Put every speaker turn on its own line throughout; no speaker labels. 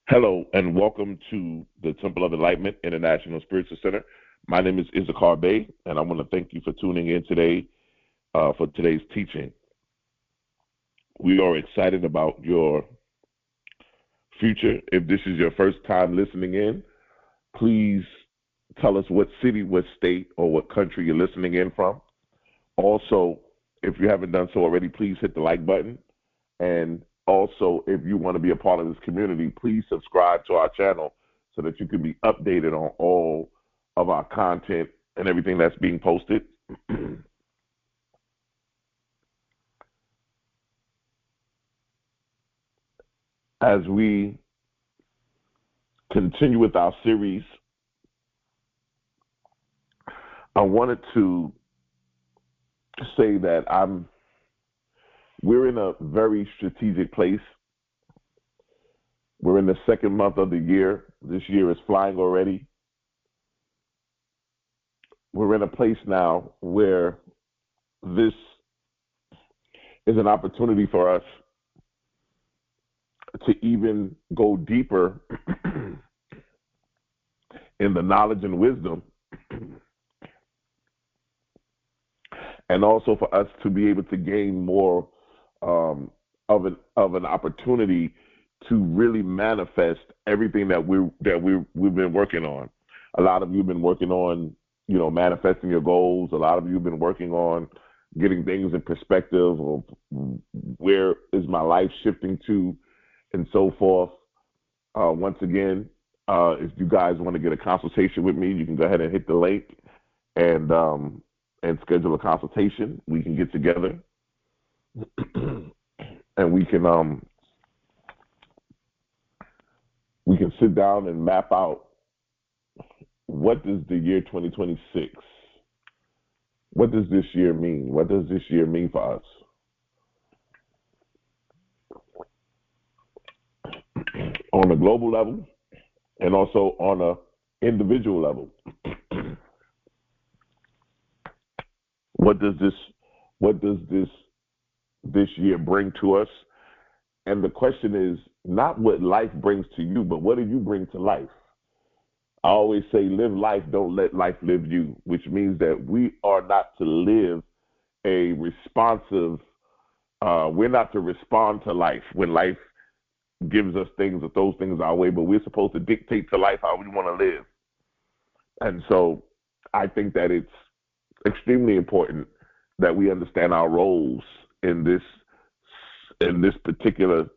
Hello and welcome to the Temple of Enlightenment International Spiritual Center. My name is Issachar Bey, and I want to thank you for tuning in today for today's teaching. We are excited about your future. If this is your first time listening in, please tell us what city, what state, or what country you're listening in from. Also, if you haven't done so already, please hit the like button. And also, if you want to be a part of this community, please subscribe to our channel so that you can be updated on all of our content and everything that's being posted. As we continue with our series, I wanted to say that we're in a very strategic place. We're in the second month of the year. This year is flying already. We're in a place now where this is an opportunity for us to even go deeper in the knowledge and wisdom, and also for us to be able to gain more of an opportunity to really manifest everything that we've been working on. A lot of you have been working on, manifesting your goals. A lot of you have been working on getting things in perspective of where is my life shifting to, and so forth. Once again, if you guys want to get a consultation with me, you can go ahead and hit the link and schedule a consultation. We can get together and we can sit down and map out what does the year 2026, what does this year mean? What does this year mean for us? On a global level and also on a individual level. What does this year bring to us? And the question is not what life brings to you, but what do you bring to life? I always say live life, don't let life live you, which means that we are not to live a responsive, we're not to respond to life when life gives us things or throws things our way, but we're supposed to dictate to life how we want to live. And so I think that it's extremely important that we understand our roles in this particular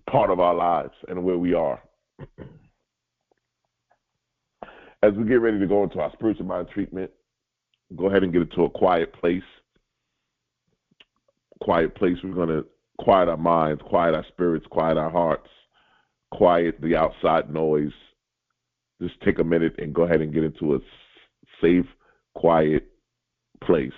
part of our lives and where we are. As we get ready to go into our spiritual mind treatment, go ahead and get into a quiet place. Quiet place. We're going to quiet our minds, quiet our spirits, quiet our hearts, quiet the outside noise. Just take a minute and go ahead and get into a safe, quiet place.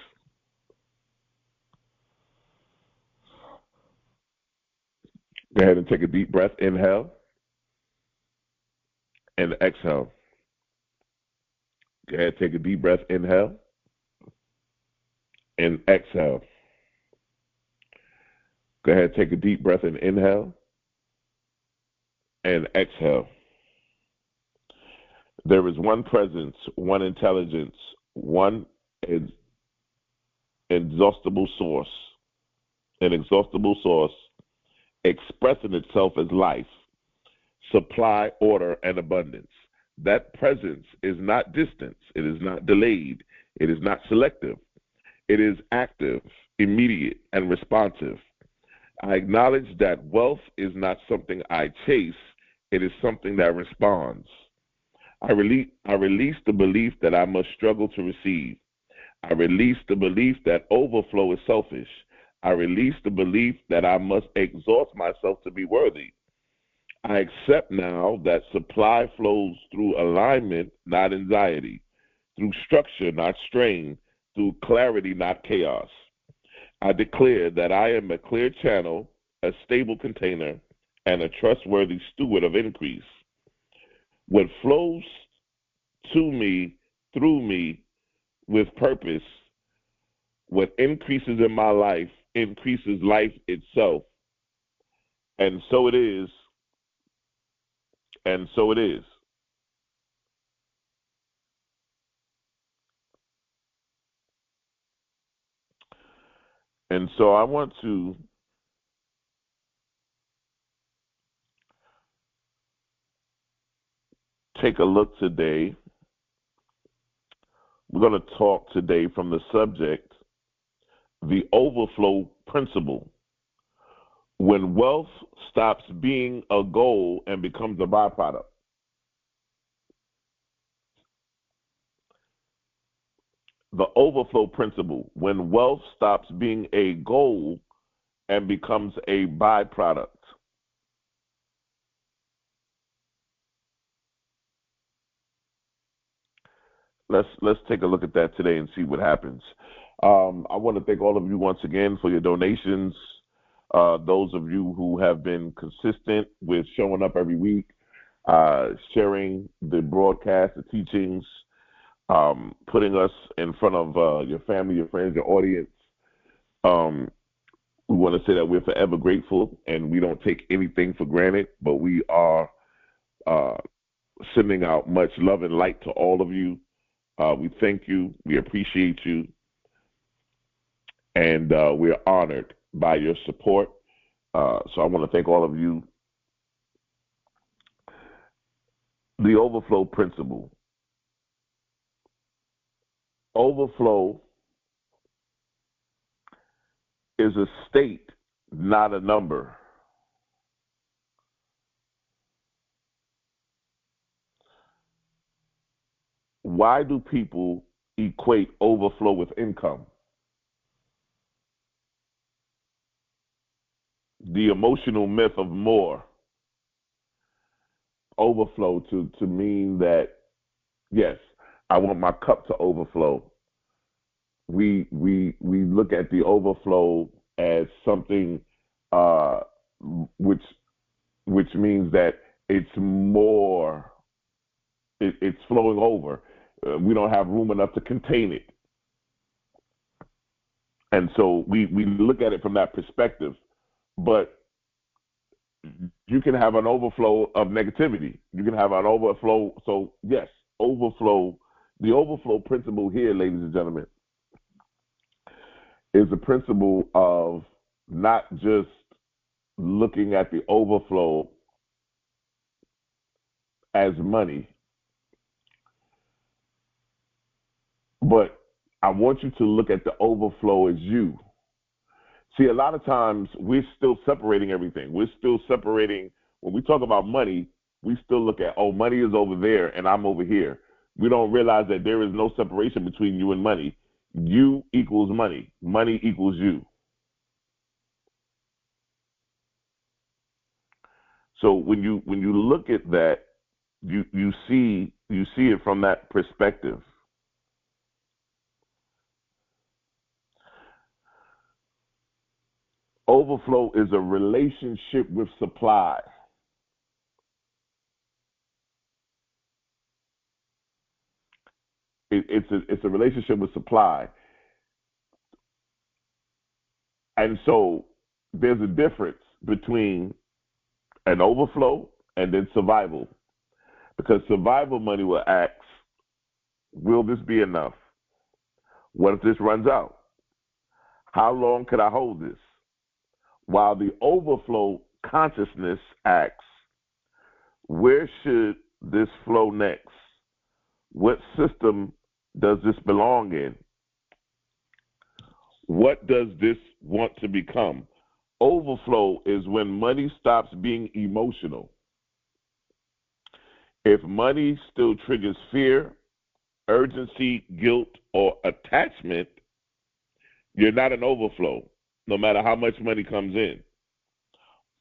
Go ahead and take a deep breath. Inhale and exhale. Go ahead, take a deep breath. Inhale and exhale. Go ahead, take a deep breath and inhale and exhale. There is one presence, one intelligence, one inexhaustible source, expressing itself as life, supply, order, and abundance. That presence is not distant. It is not delayed. It is not selective. It is active, immediate, and responsive. I acknowledge that wealth is not something I chase. It is something that responds. I release the belief that I must struggle to receive. I release the belief that overflow is selfish. I release the belief that I must exhaust myself to be worthy. I accept now that supply flows through alignment, not anxiety, through structure, not strain, through clarity, not chaos. I declare that I am a clear channel, a stable container, and a trustworthy steward of increase. What flows to me, through me, with purpose, what increases in my life, increases life itself. And so it is, and so it is. And so I want to take a look today. We're going to talk today from the subject, the overflow principle. When wealth stops being a goal and becomes a byproduct. The overflow principle. When wealth stops being a goal and becomes a byproduct. Let's take a look at that today and see what happens. I want to thank all of you once again for your donations. Those of you who have been consistent with showing up every week, sharing the broadcast, the teachings, putting us in front of your family, your friends, your audience. We want to say that we're forever grateful and we don't take anything for granted, but we are sending out much love and light to all of you. We thank you. We appreciate you. And we're honored by your support. So I want to thank all of you. The overflow principle. Overflow is a state, not a number. Why do people equate overflow with income? The emotional myth of more. Overflow to mean that, yes, I want my cup to overflow. We look at the overflow as something which means that it's more, it's flowing over. We don't have room enough to contain it. And so we look at it from that perspective. But you can have an overflow of negativity. You can have an overflow. So, yes, overflow. The overflow principle here, ladies and gentlemen, is the principle of not just looking at the overflow as money, but I want you to look at the overflow as you. See, a lot of times we're still separating everything. We're still separating. When we talk about money, we still look at, oh, money is over there and I'm over here. We don't realize that there is no separation between you and money. You equals money. Money equals you. So when you look at that, you see it from that perspective. Overflow is a relationship with supply. It's a relationship with supply. And so there's a difference between an overflow and then survival. Because survival money will ask, will this be enough? What if this runs out? How long could I hold this? While the overflow consciousness asks, where should this flow next? What system does this belong in? What does this want to become? Overflow is when money stops being emotional. If money still triggers fear, urgency, guilt, or attachment, you're not an overflow, no matter how much money comes in.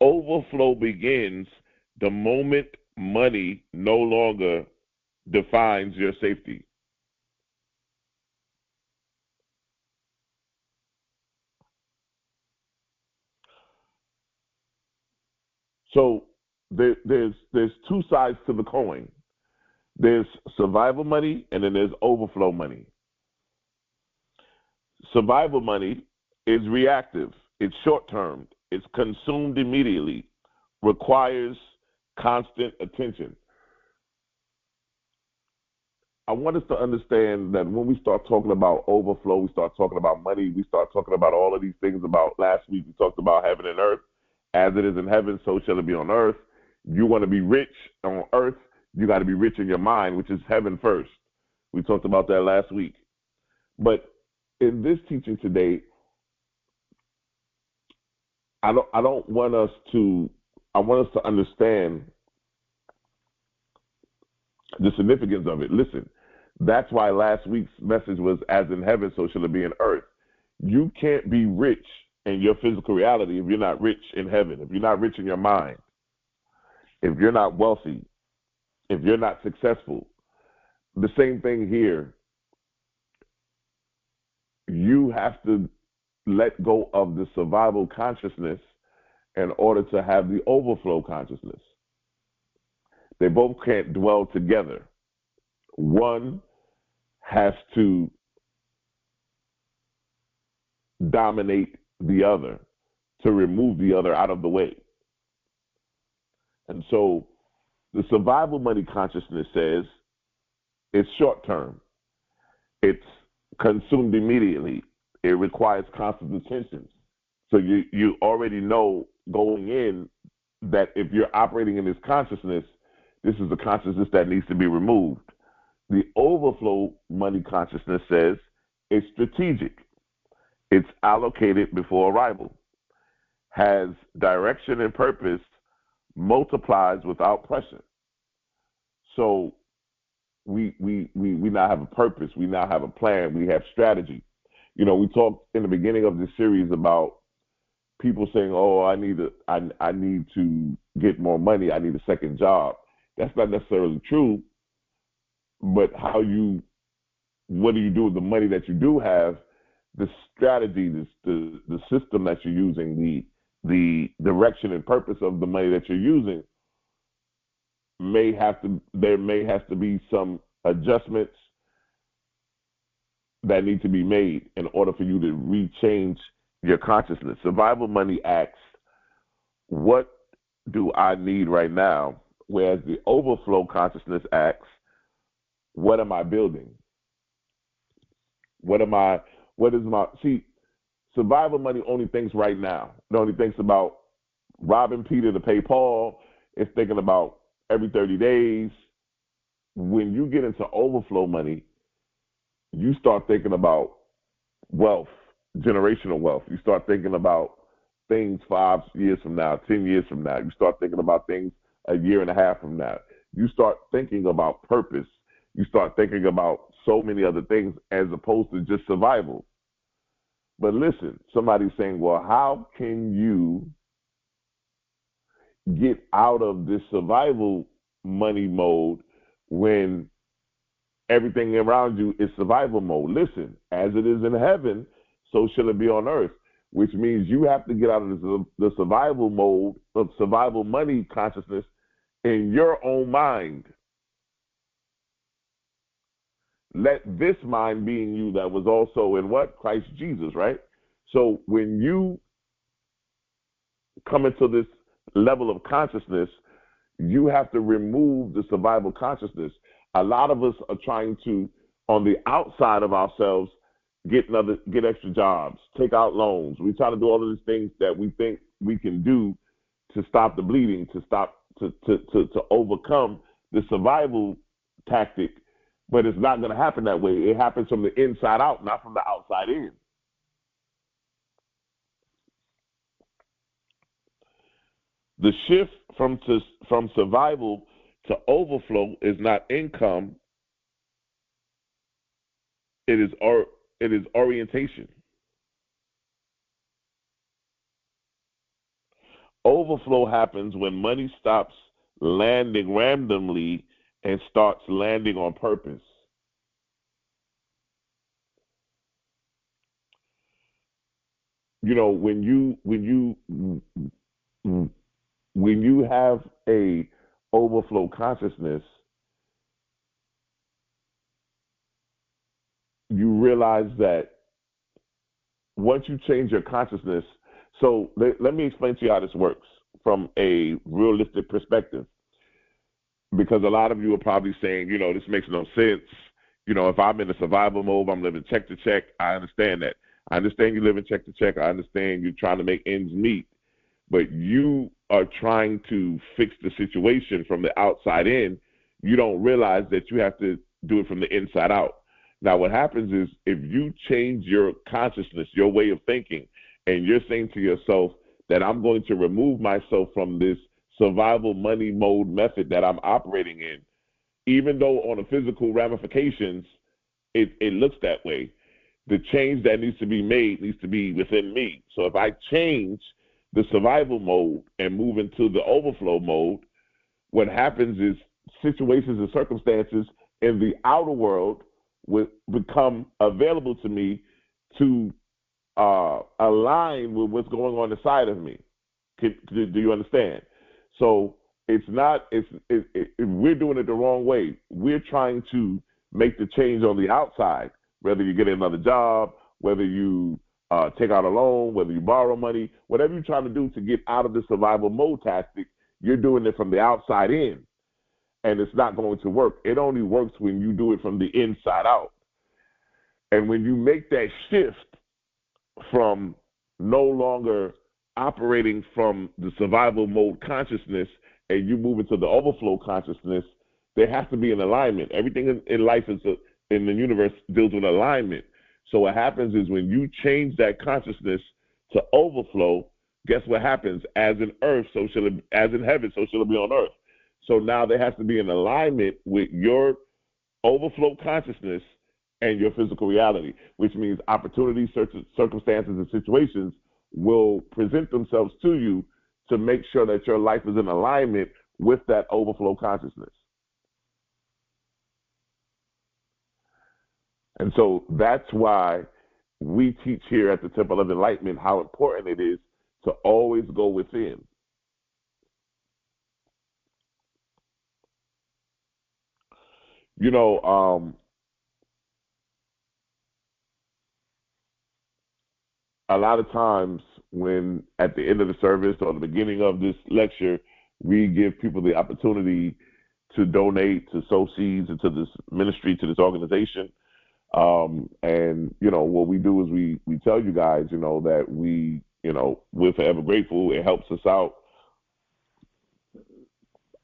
Overflow begins the moment money no longer defines your safety. So there's two sides to the coin. There's survival money and then there's overflow money. Survival money is reactive. It's short-term. It's consumed immediately. Requires constant attention. I want us to understand that when we start talking about overflow, we start talking about money, we start talking about all of these things. About last week, we talked about heaven and earth. As it is in heaven, so shall it be on earth. You want to be rich on earth, you got to be rich in your mind, which is heaven first. We talked about that last week. But in this teaching today, I want us to understand the significance of it. Listen, that's why last week's message was as in heaven, so shall it be in earth. You can't be rich in your physical reality if you're not rich in heaven, if you're not rich in your mind, if you're not wealthy, if you're not successful. The same thing here. You have to let go of the survival consciousness in order to have the overflow consciousness. They both can't dwell together. One has to dominate the other to remove the other out of the way. And so the survival money consciousness says it's short term. It's consumed immediately. It requires constant attention. So you already know going in that if you're operating in this consciousness, this is the consciousness that needs to be removed. The overflow money consciousness says it's strategic. It's allocated before arrival, has direction and purpose, multiplies without pressure. So we now have a purpose. We now have a plan. We have strategy. You know, we talked in the beginning of this series about people saying, "Oh, I need to get more money. I need a second job." That's not necessarily true. But what do you do with the money that you do have? The strategy, the system that you're using, the direction and purpose of the money that you're using there may have to be some adjustments that need to be made in order for you to rechange your consciousness. Survival money asks, what do I need right now? Whereas the overflow consciousness asks, what am I building? See, survival money only thinks right now. It only thinks about robbing Peter to pay Paul. It's thinking about every 30 days. When you get into overflow money, you start thinking about wealth, generational wealth. You start thinking about things 5 years from now, 10 years from now. You start thinking about things a year and a half from now. You start thinking about purpose. You start thinking about so many other things as opposed to just survival. But listen, somebody's saying, well, how can you get out of this survival money mode when everything around you is survival mode? Listen, as it is in heaven, so shall it be on earth, which means you have to get out of the survival mode of survival money consciousness in your own mind. Let this mind be in you that was also in what? Christ Jesus, right? So when you come into this level of consciousness, you have to remove the survival consciousness. A lot of us are trying to, on the outside of ourselves, get extra jobs, take out loans. We try to do all of these things that we think we can do to stop the bleeding, to overcome the survival tactic. But it's not going to happen that way. It happens from the inside out, not from the outside in. The shift from survival to overflow is not income. It is orientation. Overflow happens when money stops landing randomly and starts landing on purpose. You know, when you have a overflow consciousness, you realize that once you change your consciousness, so let me explain to you how this works from a realistic perspective. because a lot of you are probably saying, this makes no sense. If I'm in a survival mode, I'm living check to check. I understand that. I understand you living check to check. I understand you're trying to make ends meet, but you are trying to fix the situation from the outside in. You don't realize that you have to do it from the inside out. Now, what happens is if you change your consciousness, your way of thinking, and you're saying to yourself that I'm going to remove myself from this survival money mode method that I'm operating in, even though on the physical ramifications, it looks that way, the change that needs to be made needs to be within me. So if I change the survival mode and move into the overflow mode, what happens is situations and circumstances in the outer world will become available to me to align with what's going on inside of me. Do you understand? So we're doing it the wrong way. We're trying to make the change on the outside, whether you get another job, whether you take out a loan, whether you borrow money, whatever you're trying to do to get out of the survival mode tactic, you're doing it from the outside in, and it's not going to work. It only works when you do it from the inside out. And when you make that shift from no longer operating from the survival mode consciousness and you move into the overflow consciousness, there has to be an alignment. Everything in life in the universe deals with alignment. So what happens is when you change that consciousness to overflow, guess what happens? As in earth, so shall it, as in heaven, so shall it be on earth. So now there has to be an alignment with your overflow consciousness and your physical reality, which means opportunities, circumstances, and situations will present themselves to you to make sure that your life is in alignment with that overflow consciousness. And so that's why we teach here at the Temple of Enlightenment how important it is to always go within. A lot of times when at the end of the service or the beginning of this lecture, we give people the opportunity to donate, to sow seeds into this ministry, to this organization. And, what we do is we tell you guys, that we're forever grateful. It helps us out.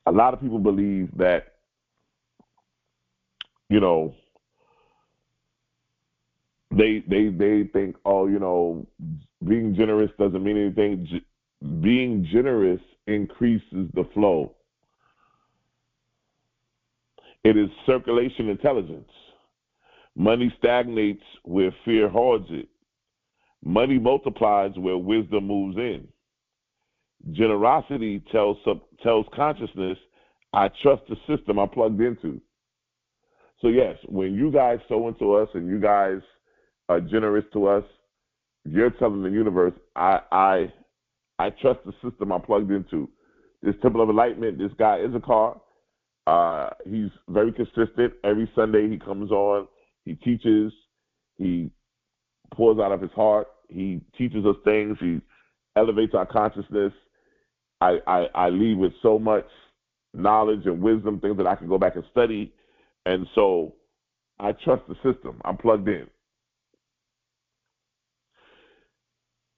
A lot of people believe that, they think, being generous doesn't mean anything. Being generous increases the flow. It is circulation intelligence. Money stagnates where fear hoards it. Money multiplies where wisdom moves in. Generosity tells consciousness, I trust the system I'm plugged into. So yes, when you guys sow into us and you guys are generous to us, you're telling the universe, I trust the system I'm plugged into. This Temple of Enlightenment, this guy Issachar, he's very consistent. Every Sunday he comes on, he teaches, he pours out of his heart, he teaches us things, he elevates our consciousness. I leave with so much knowledge and wisdom, things that I can go back and study. And so I trust the system. I'm plugged in.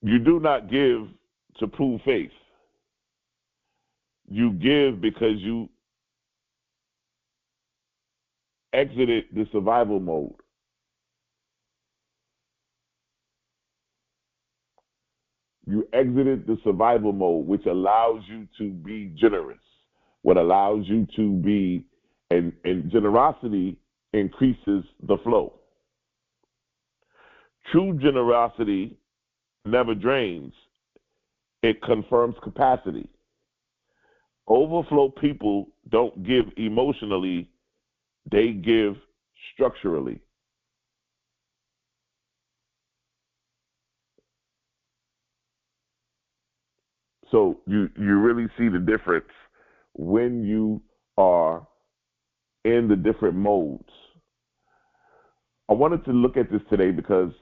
You do not give to prove faith. You give because you exited the survival mode. You exited the survival mode, which allows you to be generous. What allows you to be, and generosity increases the flow. True generosity never drains. It confirms capacity. Overflow people don't give emotionally, they give structurally. So you really see the difference when you are in the different modes. I wanted to look at this today because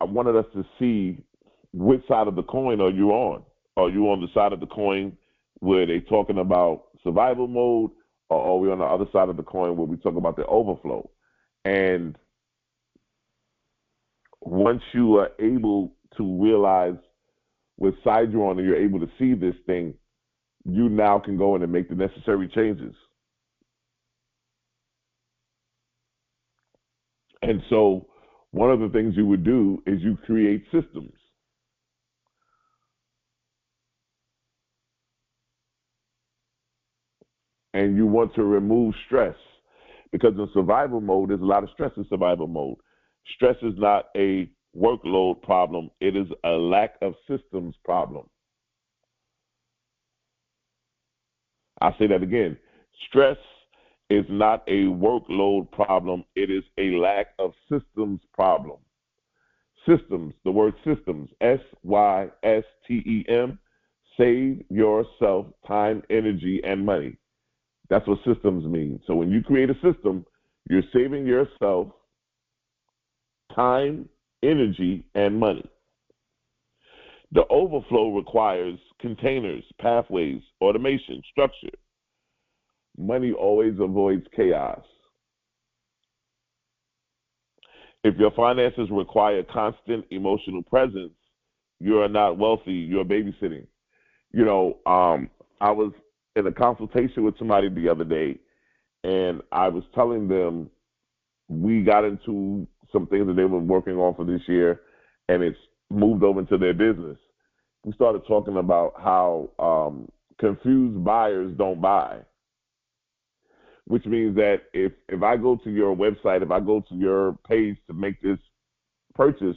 I wanted us to see which side of the coin are you on. Are you on the side of the coin where they're talking about survival mode? or are we on the other side of the coin where we talk about the overflow? And once you are able to realize what side you're on and you're able to see this thing, you now can go in and make the necessary changes. And so one of the things you would do is you create systems. And you want to remove stress, because in survival mode, there's a lot of stress in survival mode. Stress is not a workload problem. It is a lack of systems problem. I'll say that again. Stress is not a workload problem. It is a lack of systems problem. Systems, the word systems, SYSTEM, save yourself time, energy, and money. That's what systems mean. So when you create a system, you're saving yourself time, energy, and money. The overflow requires containers, pathways, automation, structure. Money always avoids chaos. If your finances require constant emotional presence, you are not wealthy, you're babysitting. I was in a consultation with somebody the other day, and I was telling them we got into some things that they were working on for this year, and it's moved over into their business. We started talking about how confused buyers don't buy, which means that if I go to your website, if I go to your page to make this purchase,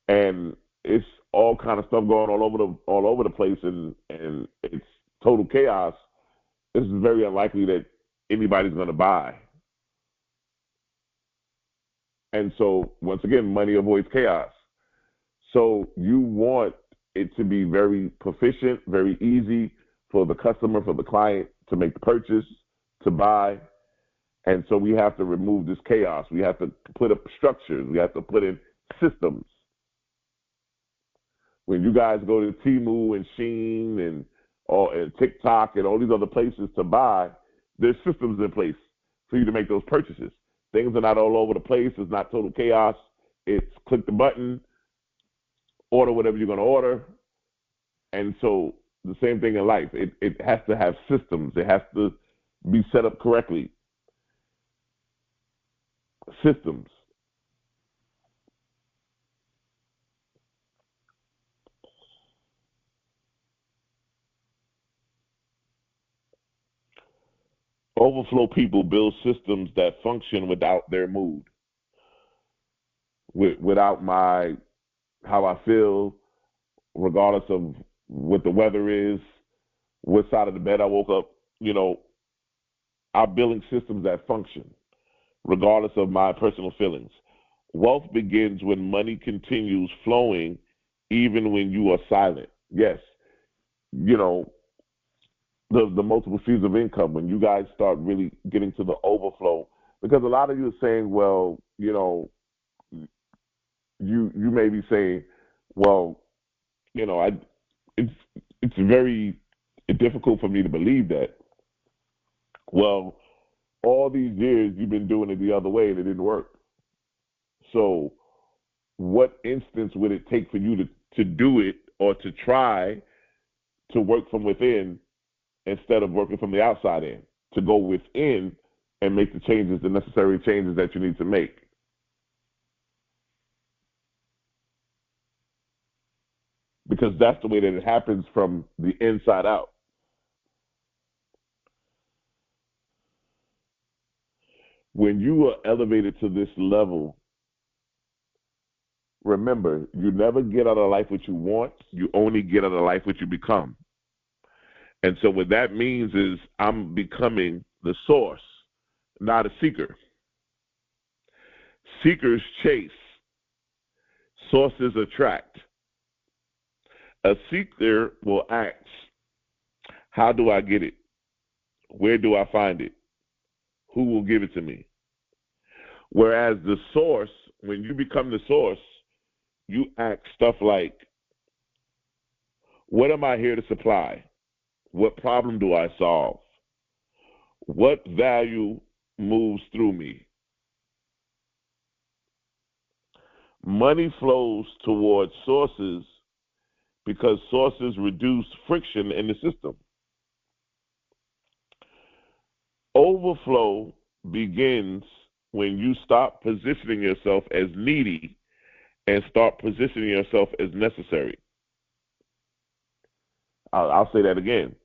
and it's all kind of stuff going all over the place, and it's total chaos, it's very unlikely that anybody's going to buy. And so, once again, money avoids chaos. So you want it to be very proficient, very easy for the customer, for the client to make the purchase, to buy. And so we have to remove this chaos. We have to put up structures. We have to put in systems. When you guys go to Temu and Shein and TikTok and all these other places to buy, there's systems in place for you to make those purchases. Things are not all over the place. It's not total chaos. It's click the button, order whatever you're going to order. And so the same thing in life. It has to have systems. It has to be set up correctly. Systems. Overflow people build systems that function without their mood, without how I feel, regardless of what the weather is, what side of the bed I woke up. I'm building systems that function, regardless of my personal feelings. Wealth begins when money continues flowing, even when you are silent. Yes, the multiple streams of income, when you guys start really getting to the overflow, because a lot of you are saying, well, you may be saying, well, it's very difficult for me to believe that. Well, all these years you've been doing it the other way and it didn't work. So what instance would it take for you to do it, or to try to work from within instead of working from the outside in, to go within and make the necessary changes that you need to make? Because that's the way that it happens, from the inside out. When you are elevated to this level, remember, you never get out of life what you want. You only get out of life what you become. And so what that means is I'm becoming the source, not a seeker. Seekers chase. Sources attract. A seeker will ask, how do I get it? Where do I find it? Who will give it to me? Whereas the source, when you become the source, you ask stuff like, what am I here to supply? What problem do I solve? What value moves through me? Money flows towards sources because sources reduce friction in the system. Overflow begins when you stop positioning yourself as needy and start positioning yourself as necessary. I'll say that again.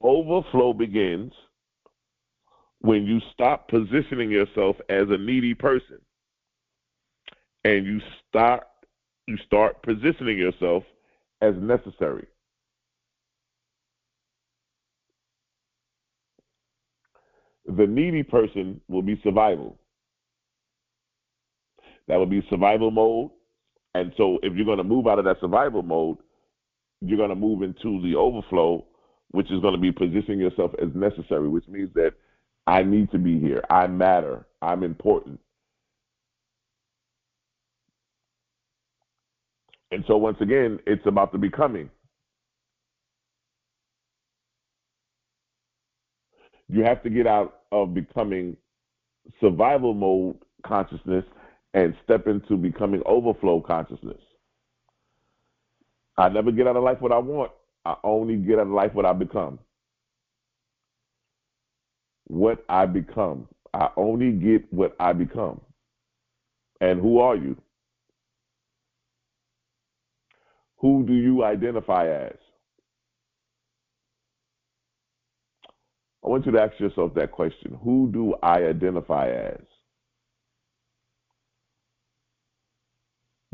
Overflow begins when you stop positioning yourself as a needy person and you start positioning yourself as necessary. The needy person will be survival. That will be survival mode. And so if you're going to move out of that survival mode, you're going to move into the overflow, which is going to be positioning yourself as necessary, which means that I need to be here. I matter. I'm important. And so once again, it's about the becoming. You have to get out of becoming survival mode consciousness and step into becoming overflow consciousness. I never get out of life what I want. I only get out of life what I become. What I become. I only get what I become. And who are you? Who do you identify as? I want you to ask yourself that question. Who do I identify as?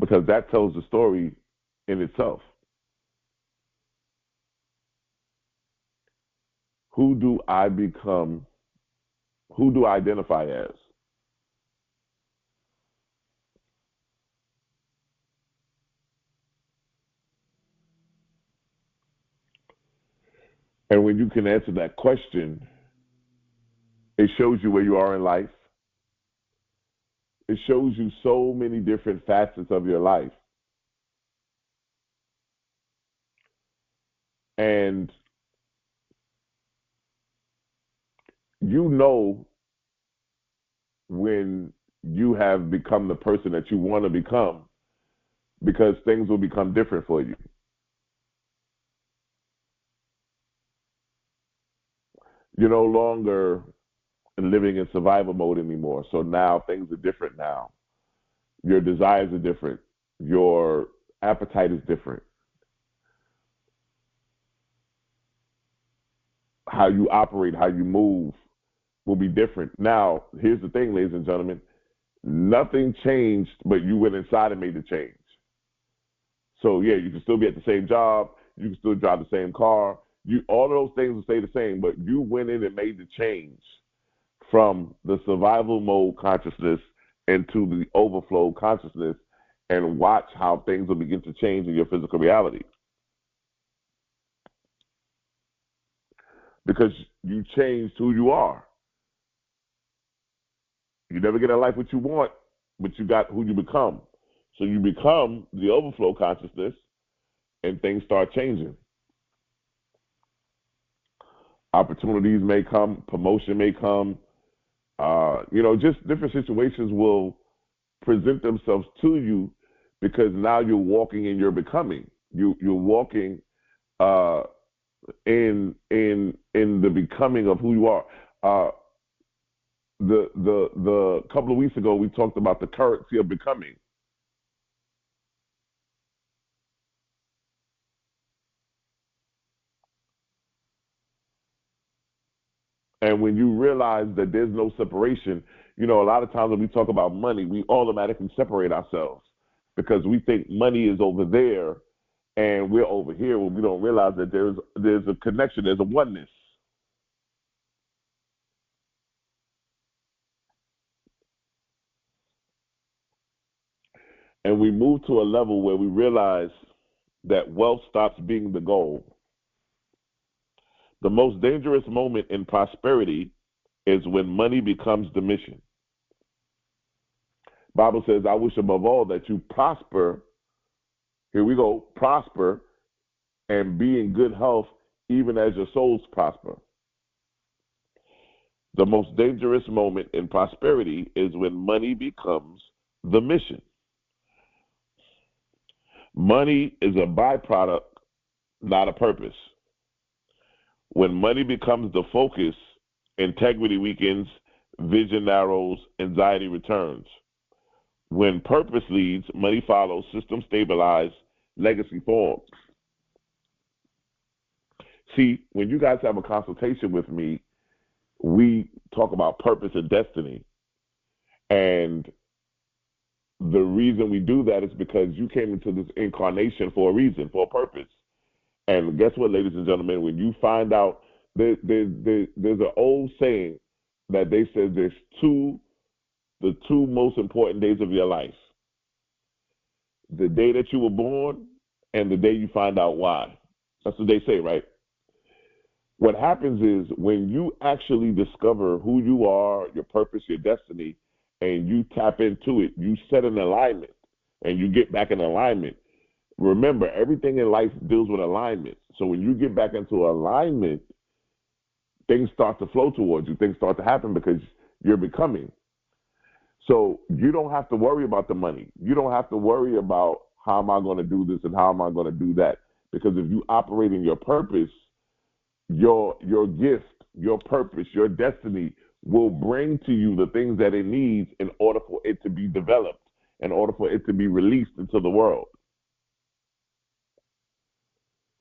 Because that tells the story in itself. Who do I become? Who do I identify as? And when you can answer that question, it shows you where you are in life. It shows you so many different facets of your life. And you know when you have become the person that you want to become because things will become different for you. You're no longer living in survival mode anymore. So now things are different now. Your desires are different. Your appetite is different. How you operate, how you move will be different. Now, here's the thing, ladies and gentlemen. Nothing changed, but you went inside and made the change. So, yeah, you can still be at the same job. You can still drive the same car. All of those things will stay the same, but you went in and made the change from the survival mode consciousness into the overflow consciousness and watch how things will begin to change in your physical reality. Because you changed who you are. You never get a life what you want, but you got who you become. So you become the overflow consciousness and things start changing. Opportunities may come, promotion may come, just different situations will present themselves to you because now you're walking in your becoming. You're walking in the becoming of who you are. The couple of weeks ago we talked about the currency of becoming. And when you realize that there's no separation, a lot of times when we talk about money, we automatically separate ourselves because we think money is over there and we're over here when we don't realize that there's a connection, there's a oneness. And we move to a level where we realize that wealth stops being the goal. The most dangerous moment in prosperity is when money becomes the mission. Bible says, I wish above all that you prosper. Here we go, prosper and be in good health even as your souls prosper. The most dangerous moment in prosperity is when money becomes the mission. Money is a byproduct, not a purpose. When money becomes the focus, integrity weakens, vision narrows, anxiety returns. When purpose leads, money follows, systems stabilize, legacy forms. See, when you guys have a consultation with me, we talk about purpose and destiny. And the reason we do that is because you came into this incarnation for a reason, for a purpose. And guess what, ladies and gentlemen, when you find out, there's an old saying that they said the two most important days of your life: the day that you were born and the day you find out why. That's what they say, right? What happens is when you actually discover who you are, your purpose, your destiny, and you tap into it, you set an alignment and you get back in alignment. Remember, everything in life deals with alignment. So when you get back into alignment, things start to flow towards you. Things start to happen because you're becoming. So you don't have to worry about the money. You don't have to worry about how am I going to do this and how am I going to do that. Because if you operate in your purpose, your gift, your purpose, your destiny will bring to you the things that it needs in order for it to be developed, in order for it to be released into the world.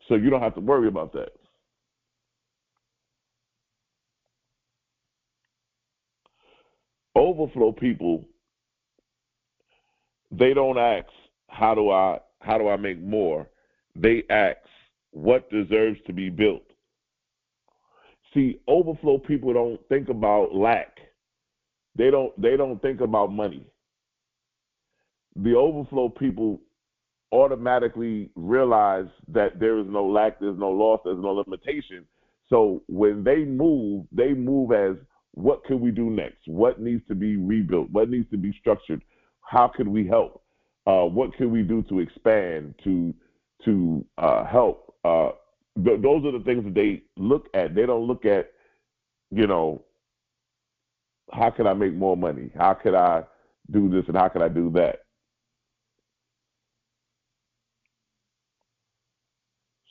So you don't have to worry about that. Overflow people, they don't ask, how do I make more? They ask, what deserves to be built? See, overflow people don't think about lack. They don't think about money. The overflow people automatically realize that there is no lack, there's no loss, there's no limitation. So when they move as, what can we do next? What needs to be rebuilt? What needs to be structured? How can we help? What can we do to expand, to help? Those are the things that they look at. They don't look at, how can I make more money? How could I do this and how can I do that?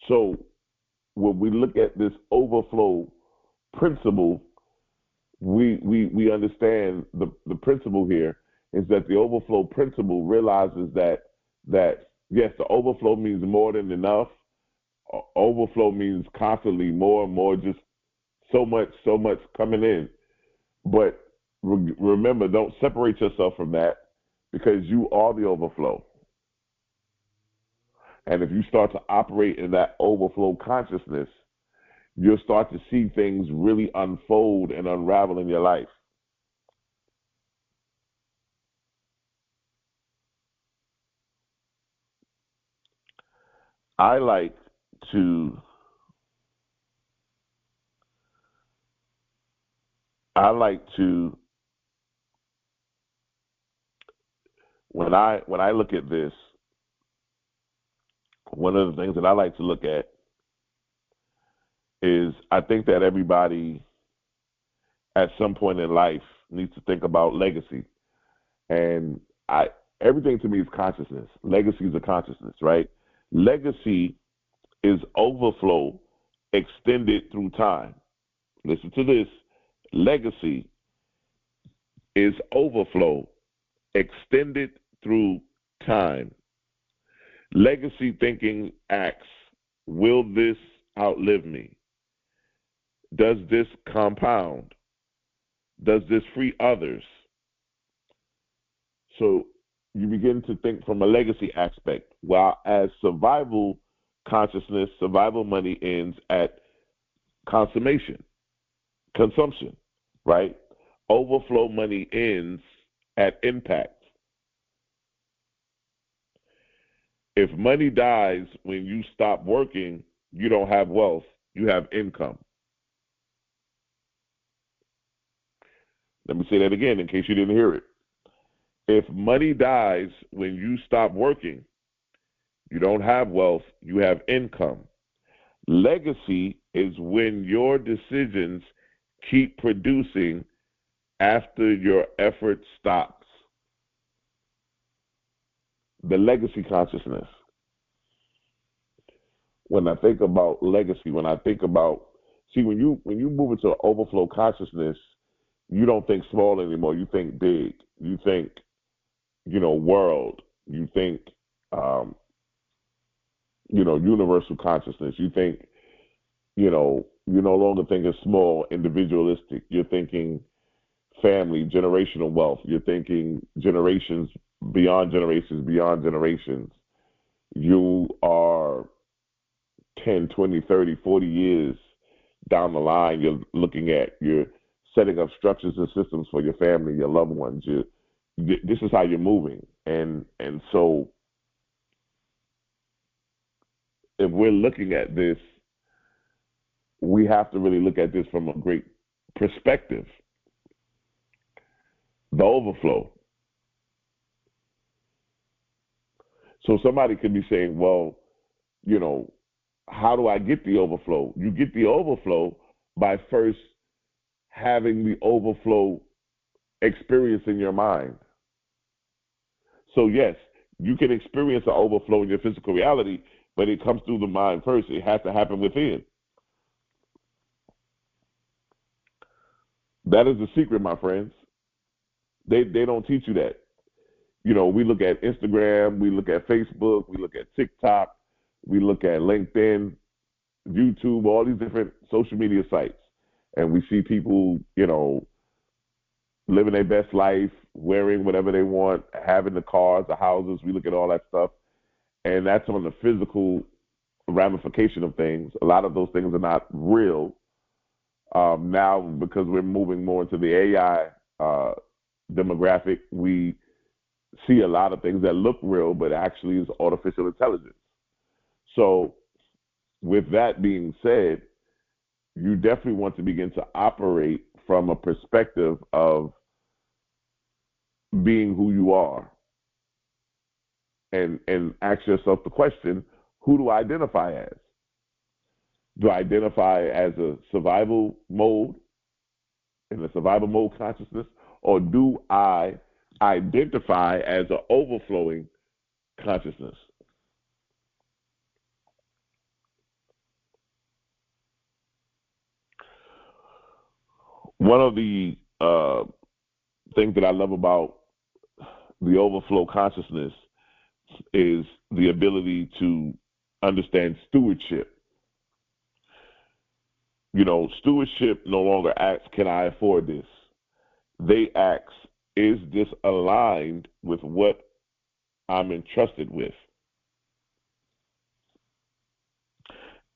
So when we look at this overflow principle, we understand the principle here is that the overflow principle realizes that yes, the overflow means more than enough. Overflow means constantly more and more, just so much coming in. But remember, don't separate yourself from that, because you are the overflow. And if you start to operate in that overflow consciousness, you'll start to see things really unfold and unravel in your life. I like to when I look at this, one of the things that I like to look at is, I think that everybody at some point in life needs to think about legacy. And everything to me is consciousness. Legacy is a consciousness, right? Legacy is overflow extended through time. Listen to this. Legacy is overflow extended through time. Legacy thinking asks, will this outlive me? Does this compound? Does this free others? So you begin to think from a legacy aspect, while as survival consciousness, survival money ends at consummation, consumption, right? Overflow money ends at impact. If money dies when you stop working, you don't have wealth, you have income. Let me say that again in case you didn't hear it. If money dies when you stop working, you don't have wealth, you have income. Legacy is when your decisions keep producing after your effort stops. The legacy consciousness. When I think about legacy, when I think about, see, when you move into an overflow consciousness, you don't think small anymore. You think big. You think, world. You think, universal consciousness. You think, you no longer thinking small, individualistic. You're thinking family, generational wealth. You're thinking generations beyond generations, beyond generations. You are 10, 20, 30, 40 years down the line. You're setting up structures and systems for your family, your loved ones. This is how you're moving. And so if we're looking at this, we have to really look at this from a great perspective. The overflow. So somebody could be saying, well, how do I get the overflow? You get the overflow by first having the overflow experience in your mind. So yes, you can experience the overflow in your physical reality, but it comes through the mind first. It has to happen within. That is the secret, my friends. They don't teach you that. We look at Instagram, we look at Facebook, we look at TikTok, we look at LinkedIn, YouTube, all these different social media sites, and we see people, living their best life, wearing whatever they want, having the cars, the houses. We look at all that stuff, and that's on the physical ramification of things. A lot of those things are not real. Now, because we're moving more into the AI demographic, we see a lot of things that look real, but actually is artificial intelligence. So with that being said, you definitely want to begin to operate from a perspective of being who you are, and ask yourself the question, who do I identify as? Do I identify as a survival mode, in a survival mode consciousness, or do I identify as an overflowing consciousness? One of the things that I love about the overflow consciousness is the ability to understand stewardship. Stewardship no longer asks, can I afford this? They ask, is this aligned with what I'm entrusted with?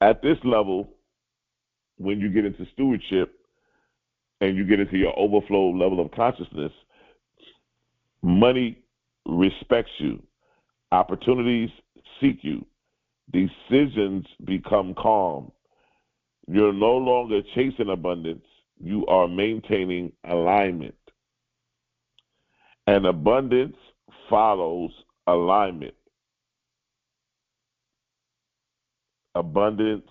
At this level, when you get into stewardship and you get into your overflow level of consciousness, money respects you. Opportunities seek you. Decisions become calm. You're no longer chasing abundance. You are maintaining alignment. And abundance follows alignment. Abundance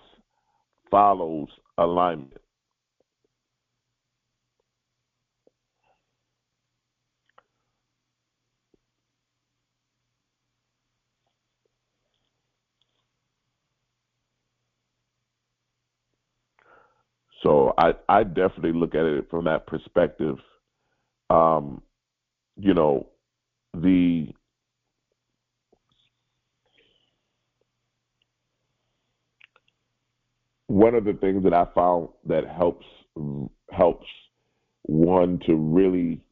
follows alignment. So I definitely look at it from that perspective. The one of the things that I found that helps one to really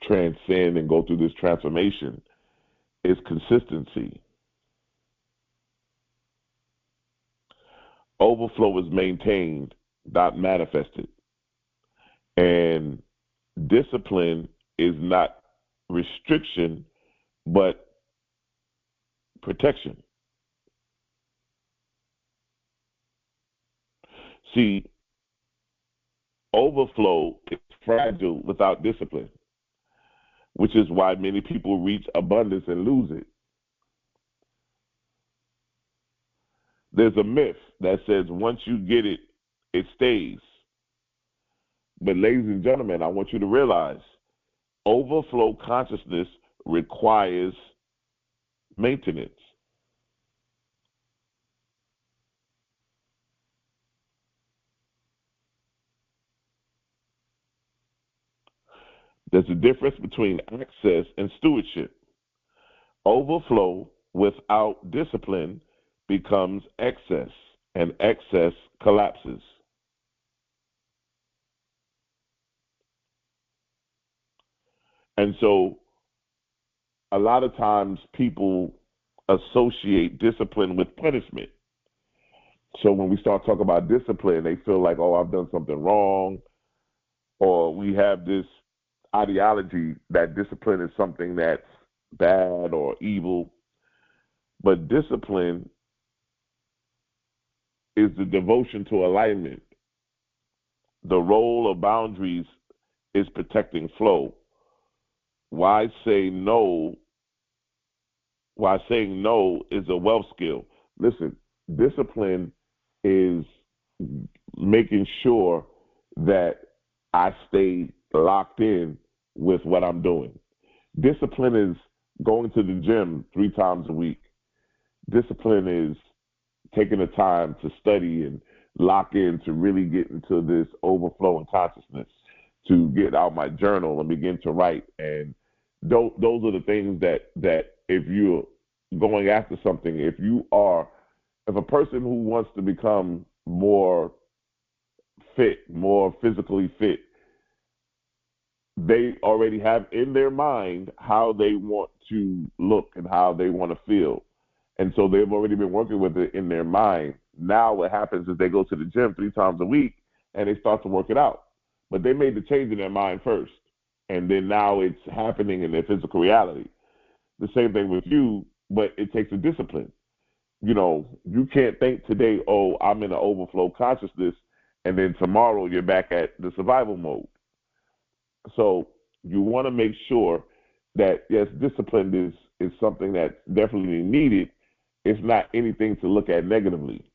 transcend and go through this transformation is consistency. Overflow is maintained, not manifested. And discipline is not restriction, but protection. See, overflow is fragile without discipline, which is why many people reach abundance and lose it. There's a myth that says once you get it, it stays. But ladies and gentlemen, I want you to realize overflow consciousness requires maintenance. There's a difference between access and stewardship. Overflow without discipline becomes excess, and excess collapses. And so a lot of times people associate discipline with punishment. So when we start talking about discipline, they feel like, oh, I've done something wrong, or we have this ideology that discipline is something that's bad or evil. But discipline is the devotion to alignment. The role of boundaries is protecting flow. Why say no? Why saying no is a wealth skill. Listen, discipline is making sure that I stay locked in with what I'm doing. Discipline is going to the gym 3 times a week. Discipline is taking the time to study and lock in to really get into this overflowing consciousness, to get out my journal and begin to write. And those are the things that if you're going after something, if a person who wants to become more fit, more physically fit, they already have in their mind how they want to look and how they want to feel. And so they've already been working with it in their mind. Now what happens is they go to the gym 3 times a week and they start to work it out. But they made the change in their mind first. And then now it's happening in their physical reality. The same thing with you, but it takes a discipline. You can't think today, oh, I'm in an overflow consciousness, and then tomorrow you're back at the survival mode. So you want to make sure that, yes, discipline is something that's definitely needed. It's not anything to look at negatively.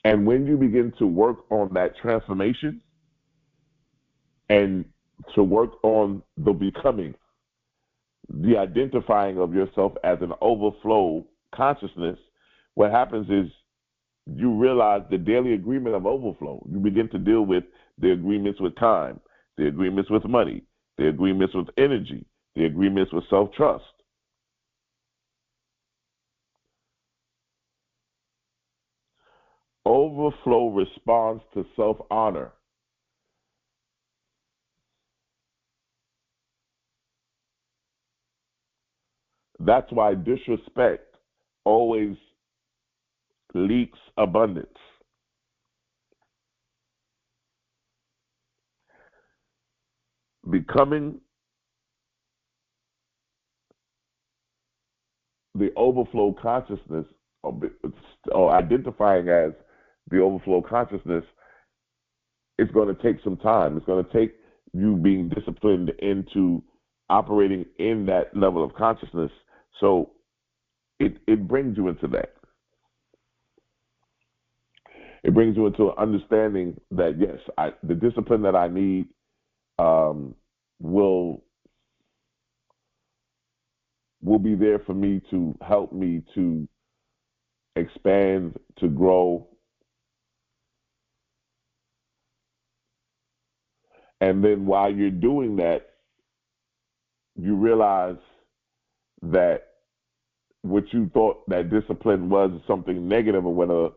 And when you begin to work on that transformation and to work on the becoming, the identifying of yourself as an overflow consciousness, what happens is you realize the daily agreement of overflow. You begin to deal with the agreements with time, the agreements with money, the agreements with energy, the agreements with self-trust. Overflow responds to self-honor. That's why disrespect always leaks abundance. Becoming the overflow consciousness, or identifying as the overflow consciousness, it's going to take some time. It's going to take you being disciplined into operating in that level of consciousness. So it brings you into that. It brings you into an understanding that, yes, the discipline that I need will be there for me to help me to expand, to grow. And then while you're doing that, you realize that what you thought that discipline was something negative or whatever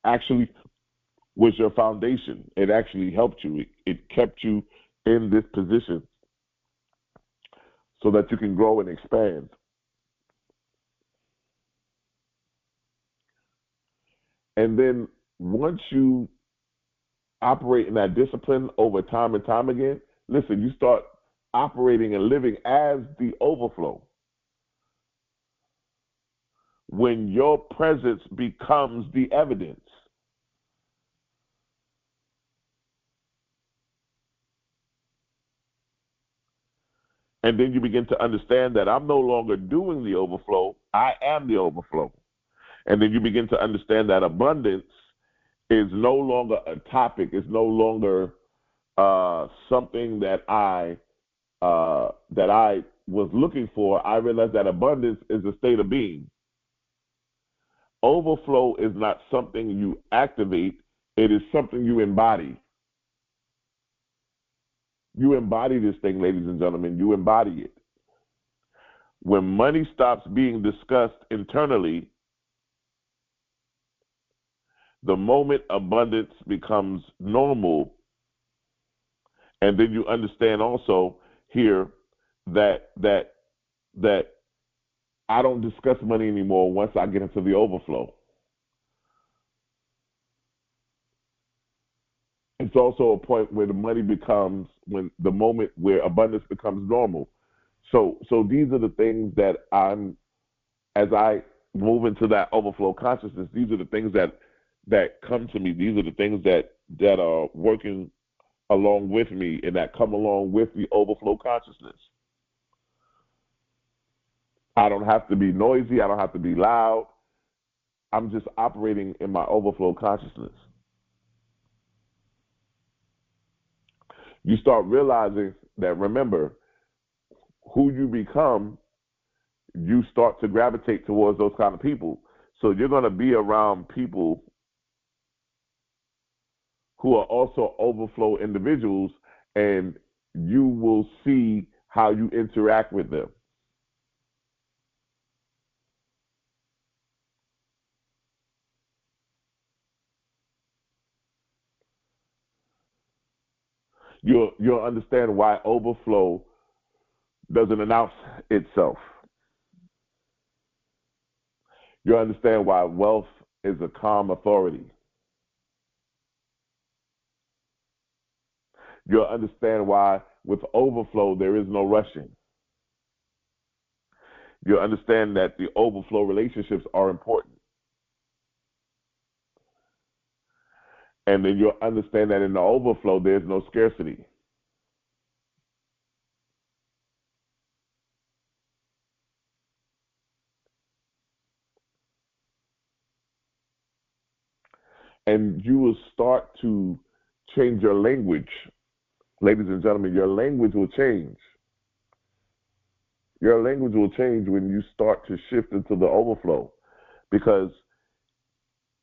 actually was your foundation. It actually helped you. It kept you in this position so that you can grow and expand. And then once you operate in that discipline over time and time again, listen, you start operating and living as the overflow. When your presence becomes the evidence. And then you begin to understand that I'm no longer doing the overflow, I am the overflow. And then you begin to understand that abundance is no longer a topic, it's no longer something that I was looking for. I realized that abundance is a state of being. Overflow is not something you activate, it is something you embody. You embody this thing, ladies and gentlemen. You embody it. When money stops being discussed internally, the moment abundance becomes normal, and then you understand also here that I don't discuss money anymore once I get into the overflow. It's also a point where the money becomes, when the moment where abundance becomes normal. So these are the things that as I move into that overflow consciousness, these are the things that come to me. These are the things that are working along with me and that come along with the overflow consciousness. I don't have to be noisy. I don't have to be loud. I'm just operating in my overflow consciousness. You start realizing that, remember, who you become, you start to gravitate towards those kind of people. So you're going to be around people who are also overflow individuals, and you will see how you interact with them. You'll understand why overflow doesn't announce itself. You'll understand why wealth is a calm authority. You'll understand why with overflow there is no rushing. You'll understand that the overflow relationships are important. And then you'll understand that in the overflow there's no scarcity. And you will start to change your language. Ladies and gentlemen, your language will change. Your language will change when you start to shift into the overflow, because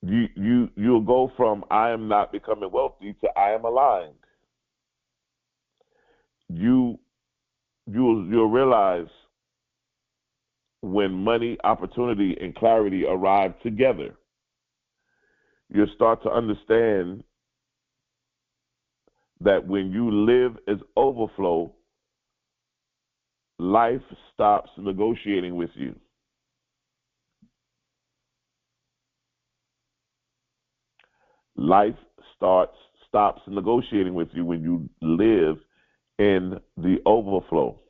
you'll go from I am not becoming wealthy to I am aligned. You'll realize when money, opportunity, and clarity arrive together, you'll start to understand that when you live as overflow, life stops negotiating with you. Life stops negotiating with you when you live in the overflow.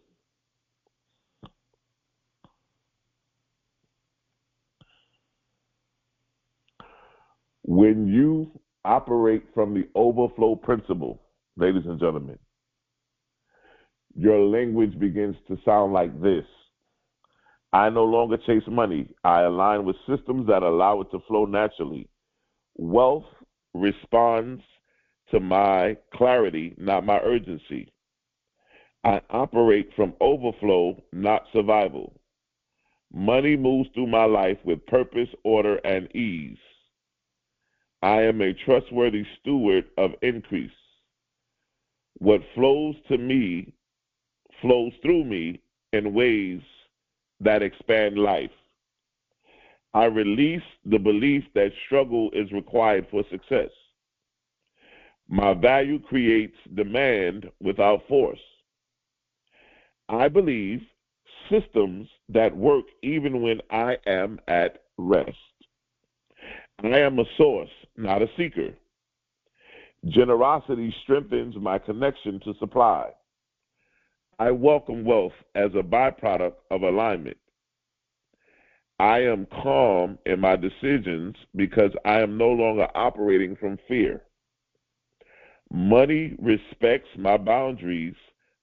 When you operate from the overflow principle, ladies and gentlemen, your language begins to sound like this. I no longer chase money. I align with systems that allow it to flow naturally. Wealth responds to my clarity, not my urgency. I operate from overflow, not survival. Money moves through my life with purpose, order, and ease. I am a trustworthy steward of increase. What flows to me flows through me in ways that expand life. I release the belief that struggle is required for success. My value creates demand without force. I believe systems that work even when I am at rest. I am a source, not a seeker. Generosity strengthens my connection to supply. I welcome wealth as a byproduct of alignment. I am calm in my decisions because I am no longer operating from fear. Money respects my boundaries,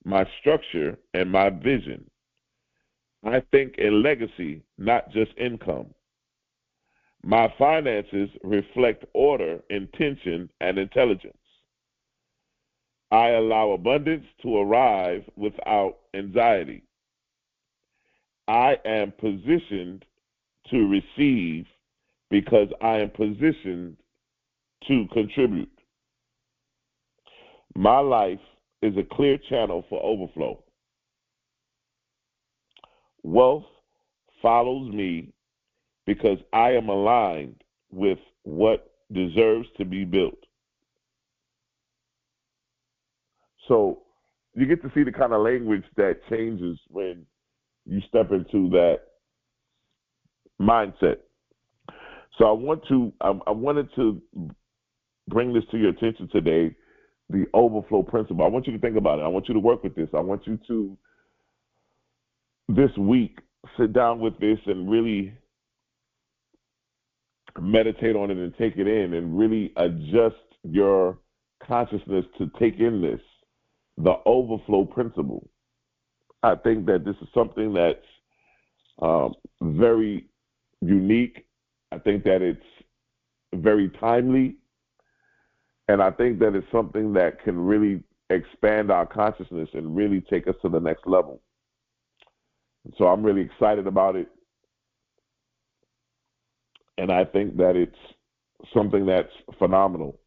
my structure, and my vision. I think in legacy, not just income. My finances reflect order, intention, and intelligence. I allow abundance to arrive without anxiety. I am positioned to receive because I am positioned to contribute. My life is a clear channel for overflow. Wealth follows me because I am aligned with what deserves to be built. So you get to see the kind of language that changes when you step into that mindset. So I wanted to bring this to your attention today, the overflow principle. I want you to think about it. I want you to work with this. I want you to, this week, sit down with this and really meditate on it and take it in and really adjust your consciousness to take in this, the overflow principle. I think that this is something that's very unique. I think that it's very timely. And I think that it's something that can really expand our consciousness and really take us to the next level. So I'm really excited about it. And I think that it's something that's phenomenal.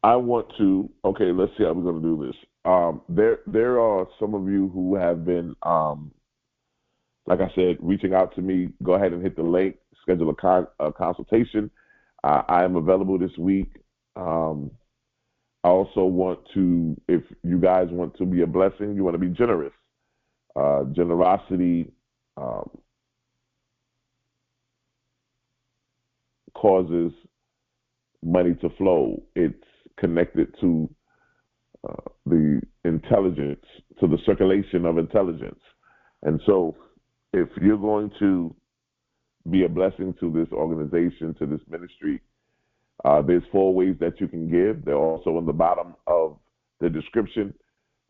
I want to, okay, let's see how we're going to do this. There are some of you who have been, like I said, reaching out to me. Go ahead and hit the link, schedule a consultation. I am available this week. I also want to, if you guys want to be a blessing, you want to be generous. Generosity causes money to flow. It's connected to the intelligence, to the circulation of intelligence. And so if you're going to be a blessing to this organization, to this ministry, there's 4 ways that you can give. They're also on the bottom of the description.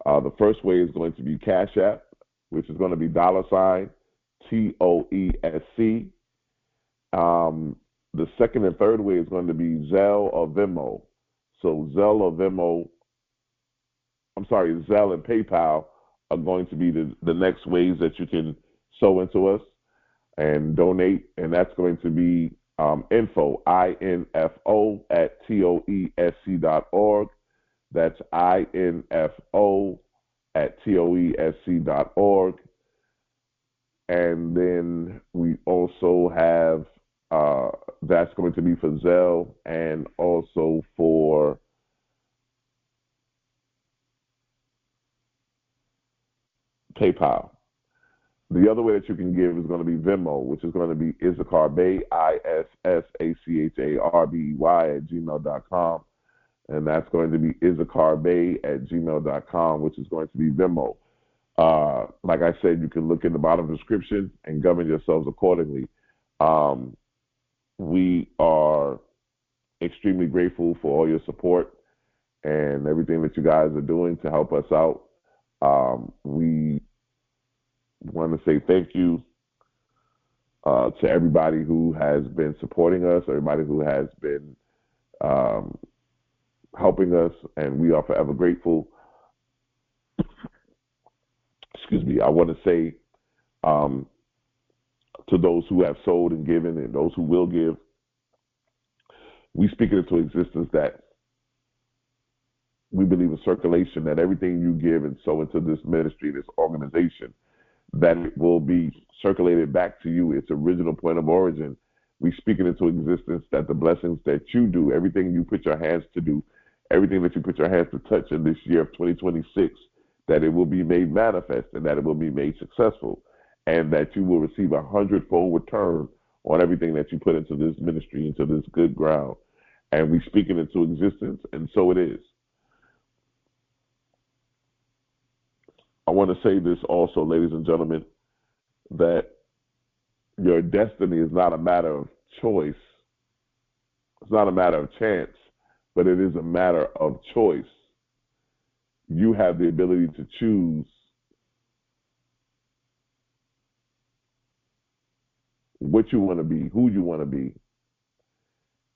The first way is going to be Cash App, which is going to be $TOESC. The second and third way is going to be Zelle or Venmo. So Zelle and PayPal are going to be the next ways that you can sow into us and donate, and that's going to be info, INFO at TOESC.org. That's INFO at TOESC.org. And then we also have, that's going to be for Zelle and also for PayPal. The other way that you can give is going to be Venmo, which is going to be Issachar Bey, ISSACHARBEY at gmail.com. And that's going to be Issachar Bey at gmail.com, which is going to be Venmo. Like I said, you can look in the bottom description and govern yourselves accordingly. We are extremely grateful for all your support and everything that you guys are doing to help us out. We want to say thank you to everybody who has been supporting us, everybody who has been helping us, and we are forever grateful. Excuse me. I want to say to those who have sold and given and those who will give, we speak it into existence that we believe in circulation, that everything you give and sow into this ministry, this organization, that it will be circulated back to you, its original point of origin. We speak it into existence that the blessings that you do, everything you put your hands to do, everything that you put your hands to touch in this year of 2026, that it will be made manifest and that it will be made successful, and that you will receive 100-fold return on everything that you put into this ministry, into this good ground. And we speak it into existence, and so it is. I want to say this also, ladies and gentlemen, that your destiny is not a matter of choice. It's not a matter of chance, but it is a matter of choice. You have the ability to choose what you want to be, who you want to be.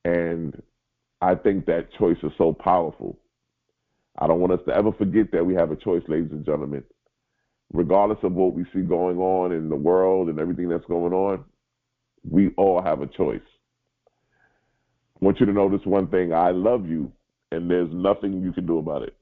And I think that choice is so powerful. I don't want us to ever forget that we have a choice, ladies and gentlemen. Regardless of what we see going on in the world and everything that's going on, we all have a choice. I want you to know this one thing: I love you, and there's nothing you can do about it.